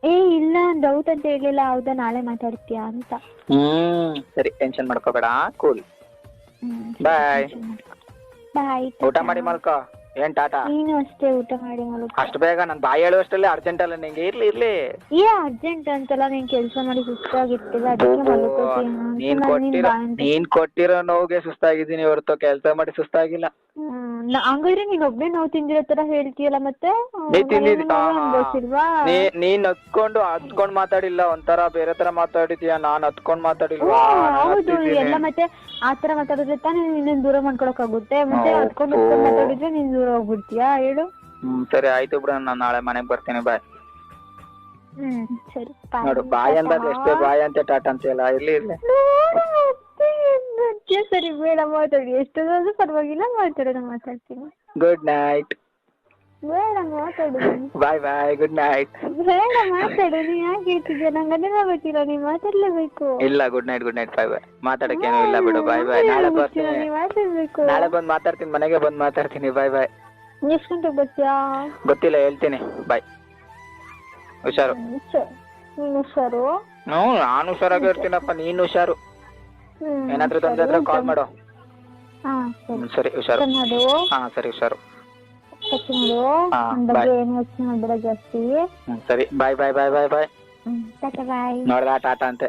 ಏ ಇಲ್ಲ ಡೌಟ್ ಅಂತ ಹೇಳಿಲ್ಲ. ಹೌದಾ ನಾಳೆ ಮಾತಾಡ್ತೀಯಾ ಅಂತ. ಸರಿ ಟೆನ್ಷನ್ ಮಾಡ್ಕೋಬೇಡ. ಕೂಲ್. ಬಾಯ್. ಬಾಯ್. ಊಟ ಮಾಡಿ ಮಲ್ಕೋ. ಏನ್ ಟಾಟಾ? ನೀನು ಅಷ್ಟೇ ಊಟ ಮಾಡಿ ಮಲ್ಕೋ. ಅಷ್ಟು ಬೇಗ ನಾನು ಬಾಯಿ ಹೇಳುವಷ್ಟರಲ್ಲಿ ಅರ್ಜೆಂಟ್ ಅಲ್ಲ ನಿಂಗೆ. ಇರ್ಲಿ ಇರ್ಲಿ. ಏ ಅರ್ಜೆಂಟ್ ಅಂತಲ್ಲ, ನೀನ್ ಕೆಲಸ ಮಾಡಿ ಸುಸ್ತಾಗಿರ್ತಿಲ್ಲ ಅದಕ್ಕೆ ಮಲ್ಕೋತೀನಿ. ನೀನ್ ಕೊಟ್ಟಿರೋ ನೋವಿಗೆ ಸುಸ್ತಾಗಿದ್ದೀನಿ ಹೊರತು ಕೆಲಸ ಮಾಡಿ ಸುಸ್ತಾಗಿಲ್ಲ. ಹಂಗಾದ್ರೆ ನೀನ್ ಒಬ್ನೇ ನೋವು ತಿಂದಿರೋ ತರ ಹೇಳ್ತೀಯಲ್ಲ ಮತ್ತೆ. ನೀನ್ ಹತ್ಕೊಂಡು ಹತ್ಕೊಂಡ್ ಮಾತಾಡಿಲ್ಲ, ಒಂಥರ ಬೇರೆ ತರ ಮಾತಾಡಿದ್ಯಾ. ನಾನ್ ಹತ್ಕೊಂಡ್ ಮಾತಾಡಿಲ್ವಾ? ಹೌದು ಎಲ್ಲ ಮತ್ತೆ ಆತರ ಮಾತಾಡಿದ್ರೆ ತಾನೇ ನೀನ್ ದೂರ ಮಾಡ್ಕೊಳಕ್ ಆಗುತ್ತೆ. ಮತ್ತೆ ಹತ್ಕೊಂಡು ಮಾತಾಡಿದ್ರೆ ನೀನ್ ದೂರ ಹೋಗ್ಬಿಡ್ತೀಯಾ ಹೇಳು. ಸರಿ ಆಯ್ತು ಬಿಡ, ನಾನ್ ನಾಳೆ ಮನೆಗ್ ಬರ್ತೀನಿ. ಬಾಯ್. ಸರಿ ನೋಡು ಬಾಯ್ ಅಂದಾಗ ಎಷ್ಟೇ ಬಾಯ್ ಅಂತ ಟಾಟಾ ಅಂತೀಯಲ್ಲ. ಇರ್ಲಿ ಇರ್ಲಿ. ಸರಿ ಬೇಡ ಮಾತಾಡಿ, ಎಷ್ಟೊಂದು ಪರವಾಗಿಲ್ಲ ಮಾತಾಡ್ತೀನಿ. Good night. ಬೇಡ ಮಾತಾಡು. Bye bye. Good night. ಬೇಡ ಮಾತಾಡು. ನೀ ಯಾಕೆ ಹೇಳ್ತಿದ್ಯಾ? ನಂಗೆ ಅದೆಲ್ಲ ಗೊತ್ತಿಲ್ಲ. ನೀ ಮಾತಾಡ್ಲೇಬೇಕು. ಇಲ್ಲ good night. Good night. Bye bye. ಮಾತಾಡಕ್ಕೇನು ಇಲ್ಲ ಬಿಡು. ಬಾಯ್ ಬಾಯ್. ನಾಳೆ ಬರ್ತೀನಿ. ಮಾತಾಡ್ಬೇಕು. ನಾಳೆ ಬಂದು ಮಾತಾಡ್ತೀನಿ. ಮನೆಗೆ ಬಂದು ಮಾತಾಡ್ತೀನಿ. ಬಾಯ್ ಬಾಯ್. ಎಷ್ಟು ಗಂಟೆಗೆ ಬರ್ತೀಯಾ? ಗೊತ್ತಿಲ್ಲ, ಹೇಳ್ತೀನಿ. ಬಾಯ್. ಹುಷಾರು. ನೀನು ಹುಷಾರು? ನಾನು ಹುಷಾರಾಗಿ ಇರ್ತೀನಪ್ಪ. ನೀನು ಹುಷಾರು. ಏನಾದ್ರೂ ತೊಂದ್ರೆ ಇದ್ರೆ ಕಾಲ್ ಮಾಡು. ಸರಿ ಹುಷಾರು. ಹಾ ಸರಿ ಹುಷಾರು. ಏನು ಯೋಚನೆ ಮಾಡ್ಬೇಡ ಜಾಸ್ತಿ. ಸರಿ ಬಾಯ್ ಬಾಯ್ ಬಾಯ್ ಬಾಯ್ ಬಾಯ್. ಬಾಯ್. ನೋಡ್ದ ಟಾಟಾ ಅಂತೆ.